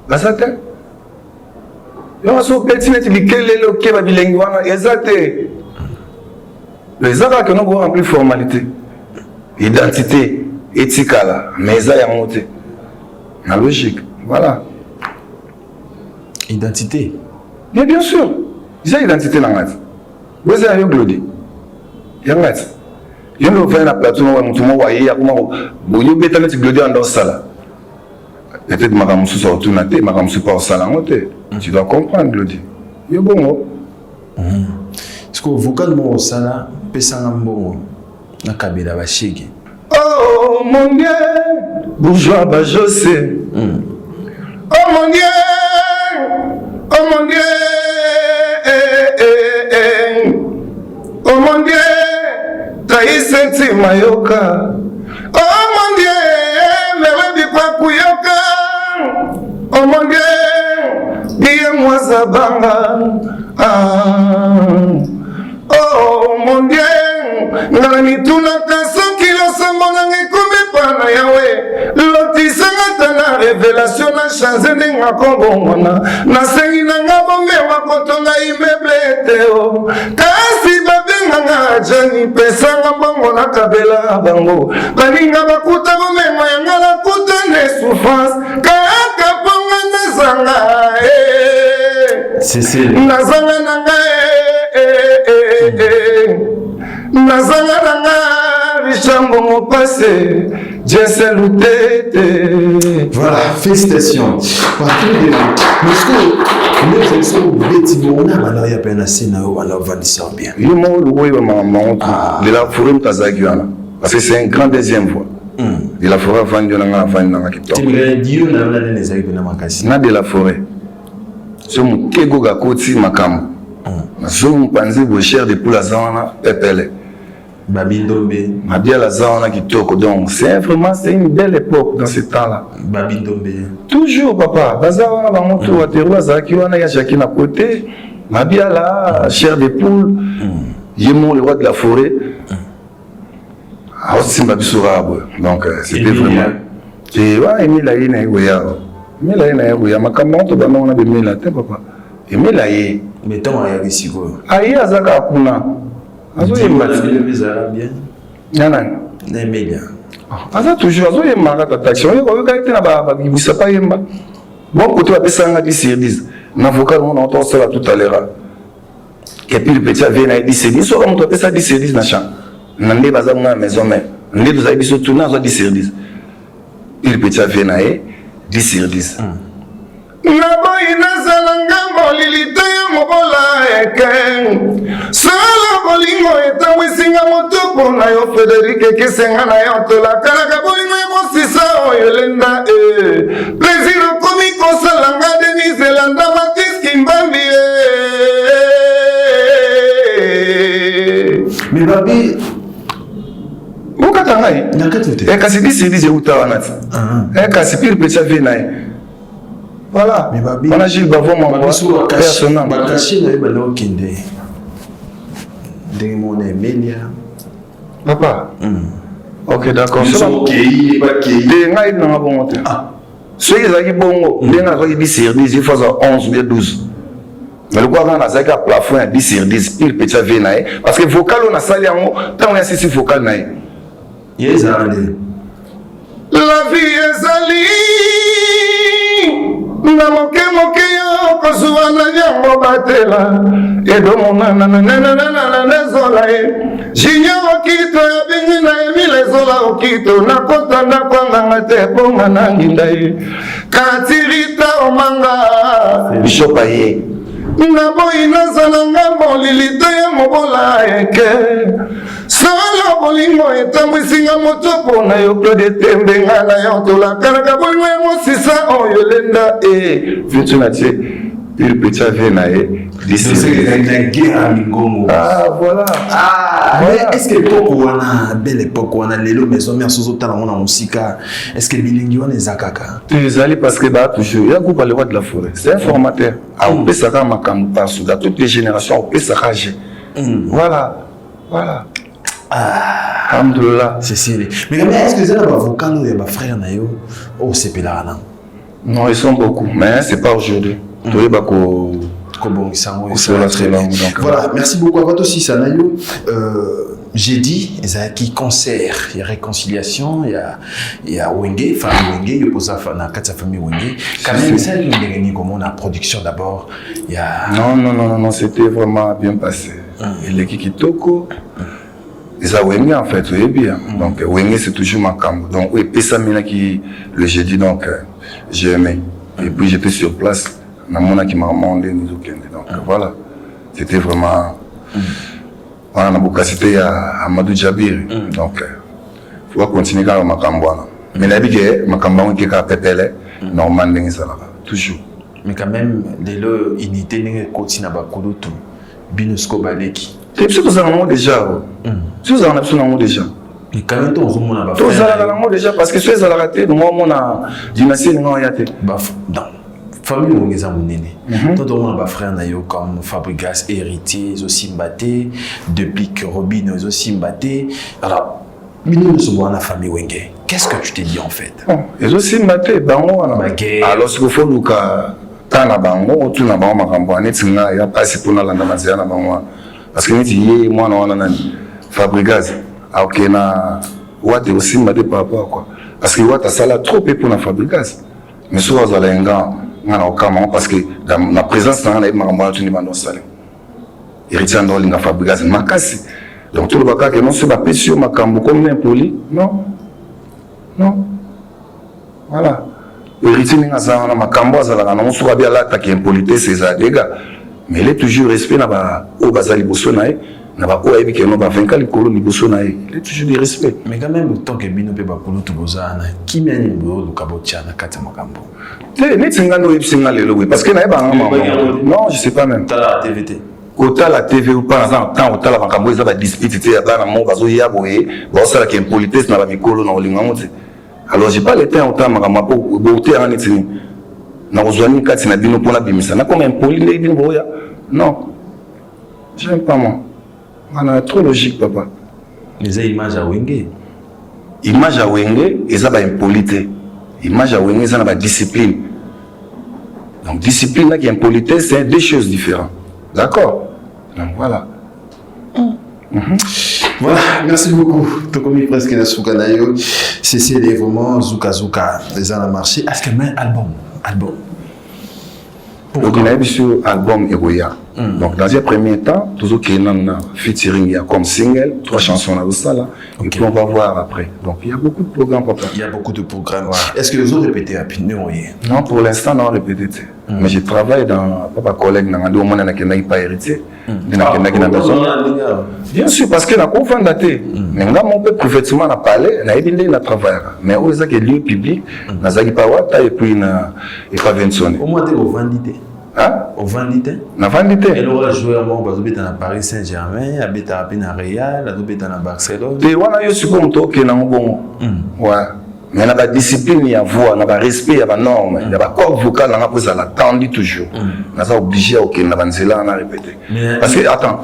S3: La sate. Il y a un petit net qui est là, qui est bilingue. Exact. Les arabes qui ont rempli formalité. Identité, éthique là. Mais ça y a monté. La logique. Voilà.
S1: Identité.
S3: Mais bien sûr. Ils ont identité dans la vie. Vous avez un glodé. Yangat. Je ne veux pas plateau où tout le monde voyait comment vous bêta mettre glodé en dans ça. Peut-être madame sous sortir na té, madame sous pas ça là ngoté. Tu dois comprendre glodé. Yo bon.
S1: Est-ce que vocalement au sala pesanga mbongo na kabila ba shege.
S3: Oh mon Dieu, bourgeois ba José. Oh mon Dieu. Oh mon Dieu. Oh mon Dieu, Taïsenti Mayoka. Oh mon Dieu, Merebi Kwakuyoka. Oh mon Dieu, dis-moi Zabanga. Oh mon Dieu, Nani Tunaka Sokilo Samonangi Kumipana Yawe. Lotisanga na révélation na changé n'inga kongona. Na sengi nanga bombe wakotonga immeuble teo. Kasi babenganga jani pesanga bongo na kabela bango. Baninga bakuta bomema yanga la kuta ne souffrance. Kaka ponga nazanga
S1: C'est
S3: nazanga nanga nazanga nanga richambo mo passé.
S1: Voilà, félicitations. Partout de nous sommes bêtis, on a malheur, il y a peine à Sénao, on va dire bien.
S3: Il m'a loué de la forêt Tazagiana, parce que c'est une grande deuxième fois. De la forêt Vandiana,
S1: Dieu n'a pas les aïeux de Namakasi.
S3: N'a de la forêt. C'est mon Kegoga Koti Makam. nazo mpanzi bo cher de poule azana pepele
S1: Babindombe.
S3: mabia la zana kitoko donc c'est vraiment c'est une belle époque dans ce temps-là.
S1: Babindombe.
S3: Toujours papa baza wana bango to wateru azaki wana ya chaki na côté mabia la cher de poule yemo le roi de la forêt simba bisourabo donc c'était vraiment et ouais Emila ina yoya Emila ina yoya makambo to bana wana be Emila te papa Emila ye
S1: Mettons à Yarisiko.
S3: ayi azaka kuna azo yemba
S1: bien.
S3: nana
S1: Nemelia.
S3: aza toujours azo yemba ka taxi oyo ko ka tena ba bisa pa yemba bon côté ba pesanga 10 sur 10 na vocal on entend ça tout à l'heure et puis le petit vient à 10 sur 10 so comme to pesa 10 sur 10 na champ nande baza na maison mais nde doza biso tourner azo 10 sur 10 et le petit vient à 10 sur 10 Naboyi nazalanga molili te mobola eke sala bolingo etangwisinga motuku na yo Frédéric Kesenga na yo tolakalaka bolingo ekosisa oyo elenda plaisir okomi kosalanga Denise elanda Mathieu Mbambi
S1: Mais Babi,
S3: okata ngai kasi disi euta wana ti kasi pile petit ave na ye voilà
S1: mais Babi,
S3: on a Gilles Bavon mon personnel
S1: bakashi na yeba no kende ndenge mona Emelia
S3: papa ok d'accord
S1: so okei bakei
S3: de ngai na bongo te ceux qui zaki bongo ndenge azaki 10 sur 10 il faut 11 ou 12 mais le quoi quand azaki à plafond à 10 sur 10 pile petit ave na ye parce que vocal on a sali yango tant ya sisi vocal na ye
S1: yezande
S3: la vie ezali na moke yo kozuwa na yango batela edomonana na nezola ye jinya okito ya bingi na Emile ezola okito nakota nakwanganga te bonga na nginda ye katirita omanga bishopa ye naboyi nazalanga molili te ya mobola eke sala bolingo etambwisinga motuku na yo Claude Tembenga na yo tolakalaka bolingo emosisa oyo elenda vitu na tie pile petit ave na ye voilà
S1: mais est-ce que l'époque wana belle époque wana lelo maison mère sozo tala mona musika est-ce que bilingi wana ezakaka
S3: ezali parce que ba toujours ya groupe le roi de la forêt c'est un formateur on peut ça comme partout dans toutes les générations on peut ça rager voilà alhamdulillah
S1: c'est sérieux mais est-ce que les avocats ou les frères na yo au sepelana
S3: non ils sont beaucoup mais c'est pas aujourd'hui toi bako
S1: voilà, merci beaucoup à toi aussi, Sanayo. J'ai dit, il y a qui concert, il y a réconciliation, il y a Wenge, famille Wenge, il y a posa na quatre famille Wenge. Quand même, ça, il y a comment la production d'abord. Il y a.
S3: Non, c'était vraiment bien passé. Les Kikitoko, ils ont Wenge en fait, oui bien. Donc Wenge c'est toujours ma camp. Donc oui, Pessamina qui le jeudi donc j'ai aimé. Et puis j'étais sur place. Namona qui m'a demandé nous donc voilà c'était vraiment on a beaucoup cité à Amadou Djabir donc faut continuer quand Makambwana mais la bigue Makambwana qui a pepele normalement ça là toujours
S1: mais quand même dès le unité n'est continue à Bakulutu Binosco Baleki
S3: et puis vous en avez déjà vous en avez déjà
S1: mais quand même on remonte à
S3: vous en avez déjà parce que ceux qui ont raté nous on a dynastie nous on y a été
S1: non famille Wongeza Mounene. Tout le monde a frère nayo comme Fabregas héritier, aussi mbaté, depuis que Robin aussi mbaté. Alors, nous sommes la famille Wenge. Qu'est-ce que tu t'es dit en fait?
S3: Ils aussi mbaté, bango. Alors ce qu'il faut nous tana bango, tout na bango makambo, netinga ya passe pour na landa mazia na bango. Parce que niti moi na nani Fabregas, ok na wate aussi mbaté par rapport à quoi? Parce que wate ça là trop peu pour na Fabregas. Mais soit za lenga parce que dans la présence dans la maman tu n'es pas non salé héritier dans l'inga Fabregas makasi donc tout le baka que non c'est pas pécio makambo comme impoli non voilà héritier n'inga ça na makambo ça là non soit bien là ta qui impolitesse c'est ça dégâts mais il est toujours respect na ba o bazali bosso nae na ba o ayebi que non ba 24 likolo ni bosso nae il est toujours du respect
S1: mais quand même autant que bino pe ba kolo to bozana qui mène bo lukabotia na kata makambo
S3: parce que non je sais pas même
S1: Tala TVT
S3: Kota la TV ou pas dans temps autant la makambo ils va dispute te bana mo bazo ya boye ba sala ke impolitesse na ba mikolo na olinga mote alors j'ai pas le temps autant makambo po bote en etini na kozwani kati na bino pona bimisa na comme impoli ndé bino boya non j'aime pas moi on a trop logique papa
S1: les images à Wenge
S3: et ça ba impolité image à Wenge ça na ba discipline donc discipline là qui impolitesse c'est deux choses différentes. D'accord. Donc voilà.
S2: Voilà, merci beaucoup. Tu commis presque la soukanayo. C'est vraiment Zouka Zouka. Les gens ont marché. Est-ce que même album.
S3: Donc on a vu sur album Egoya. Donc dans un premier temps, toujours qu'il y a un featuring, il y a comme single, 3 chansons là ça là. Et puis on va voir après. Donc il y a beaucoup de programmes papa.
S2: Il y a beaucoup de programmes. Ouais. Est-ce que les autres répété rapidement?
S3: Non, pour l'instant non répété. Mais je travaille dans papa collègue dans un moment n'a pas hérité. Bien sûr parce que la confond daté. Mais là mon peuple effectivement n'a parlé, n'a aidé n'a travaillé. Mais où est-ce que lieu public, n'a zaki pas wata et puis n'a et pas ventionné.
S2: Au moins t'es au vendité.
S3: Hein?
S2: Au vendité.
S3: Na vendité.
S2: Elle aura joué à mon bazobé dans Paris Saint-Germain, habite à Real, habite dans Barcelone.
S3: Et voilà yo suppose que na bon. Ouais. Mais la discipline, il y a voix, il y a respect, il y a norme, il y a corps vocal, il y a attendu toujours. On est obligé à répéter. Parce que, attends,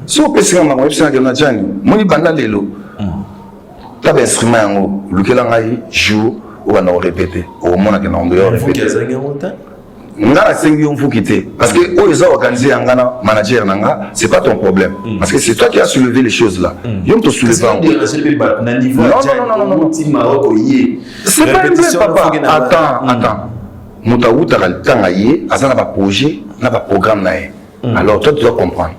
S3: si on peut se rendre à on banda lelo. Tu as un instrument, lequel on a joue, ou on a répété. Au moins, on a répété. Parce que eux ils ont organisé un manager c'est pas ton problème parce que c'est toi qui as soulevé les choses là ils ont te soulevé non c'est pas un papa attends Moutaouta a le temps à y a un projet n'a pas programme alors toi tu dois comprendre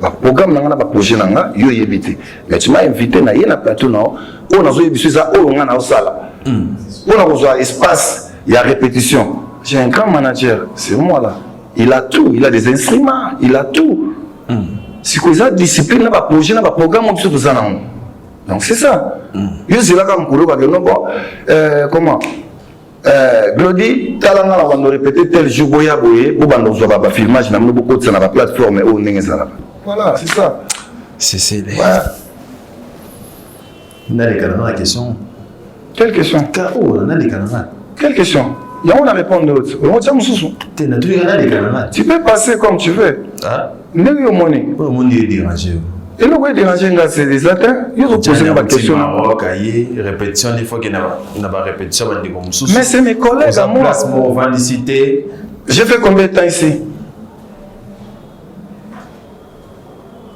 S3: le programme n'a pas projet yo éviter mais tu m'as invité na yé na plateau non on a joué bisous ça on a au sala on a besoin espace il y a répétition. J'ai un grand manager, c'est moi là. Il a tout, il a des instruments, il a tout. Si vous avez discipline, vous avez projet, vous avez programme, vous avez tout. Donc c'est ça. Je suis là comme comment Glody, talanga on va répéter tel jour boya boye, vous allez voir filmage, nous beaucoup de ça la plateforme où voilà, c'est ça.
S2: C'est les.
S1: On a la question.
S3: Quelle question?
S1: On a les canards.
S3: Quelle question? Il y a une réponse d'autre. Tu peux passer comme tu veux. Ne lui monnaie. Et le quoi déranger c'est des atteints. Ils ont posé ma question.
S1: Répétition des fois qu'il n'a pas répétition.
S3: Mais c'est mes collègues à moi. J'ai fait combien de temps ici?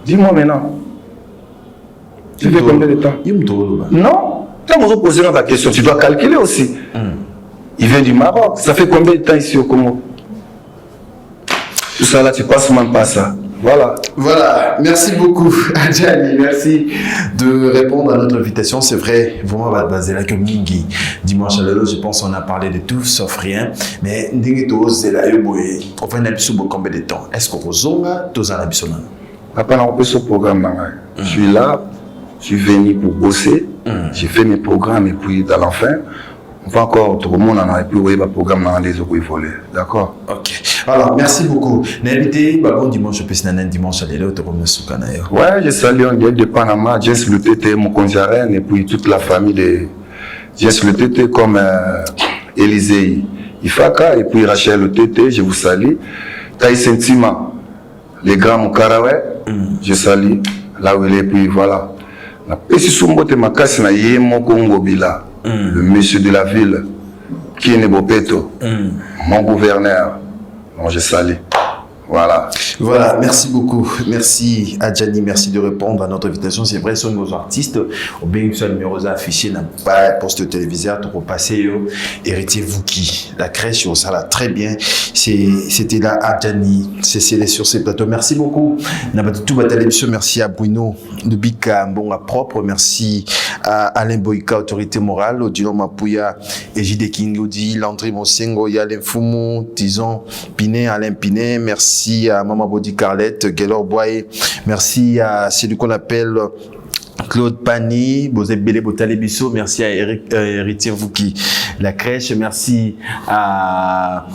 S3: Dis-moi maintenant. J'ai fait combien de temps? Non. Quand vous posez la question, tu dois calculer aussi. Il vient du Maroc. Ça fait combien de temps ici au Congo? Tout ça là, tu passes même pas ça. Voilà.
S2: Voilà. Merci beaucoup, Adjani. Merci de répondre à notre invitation. C'est vrai, vraiment, on va baser là que Mingi. Dimanche à l'heure, je pense qu'on a parlé de tout sauf rien. Mais Ndingito, c'est là, on va n'abisso combien de temps? Est-ce qu'on va zonga, tous en abissona?
S3: Papa, on peut ce programme. Je suis là, je suis venu pour bosser. J'ai fait mes programmes et puis dans l'enfer. On va encore tout le monde en a pu voir le programme dans les autres volets. D'accord?
S2: Ok. Alors, merci beaucoup. N'invitez pas bon dimanche, puis c'est un dimanche à l'élo, tu reviens sur Canaïo.
S3: Ouais, je salue en de Panama, Jens le TT, mon conjarène, et puis toute la famille de Jens le TT comme Élisée Ifaka, et puis Rachel le TT, je vous salue. Taï Sentima, les grands Moukarawe, je salue. Là où il est, puis voilà. Et si Sumbote Makasi na Yemo Kongo Bila. Le monsieur de la ville, qui est Nebopeto, mon gouverneur, dont je salue. Voilà.
S2: Voilà, merci beaucoup. Merci Adjani, merci de répondre à notre invitation. C'est vrai, ce sont nos artistes. Au bien que numéro affiché n'a pas poste téléviseur, pour passer héritier Vouki. La crèche, on ça là très bien. C'était là Adjani, c'est sur ces plateaux. Merci beaucoup. Merci à Bruno de Bika, bon à propre. Merci à Alain Boyka, autorité morale, Odilo Mapouya, Ejide Kingodi, Landry Mosengo, Yalen Fumu, Tison Pinet, Alain Pinet. Merci à Maman Body Carlette, Gaylor Boye. Merci à celui qu'on appelle Claude Pani, Bozé Belé Botalebiso, merci à Eric Héritier Vouki, la crèche, merci à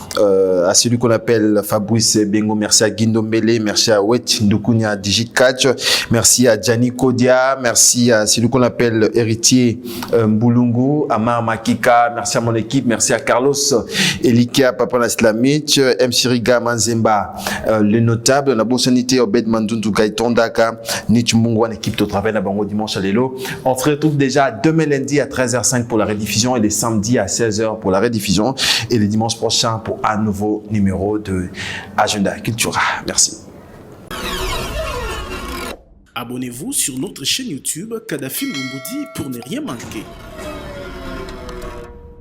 S2: celui qu'on appelle Fabrice Bengo, merci à Guindo Mbele, merci à Wet Ndukunya Digicatch, merci à Gianni Kodia, merci à celui qu'on appelle Héritier Mbulungu, Amar Makika, merci à mon équipe, merci à Carlos Elikia Papa Islamich, M. Siriga Manzemba, le notable, la Bossanité, Obed Mandundu Gaïton Daka, Nietzsche Mungwan, équipe de travail à Bango dimanche à Lelo. On se retrouve déjà demain lundi à 13h05 pour la rediffusion et les samedis à 16h pour la rediffusion et les dimanches prochains pour un nouveau numéro de Agenda Cultura. Merci.
S5: Abonnez-vous sur notre chaîne YouTube Kadhafi Mboumoudi pour ne rien manquer.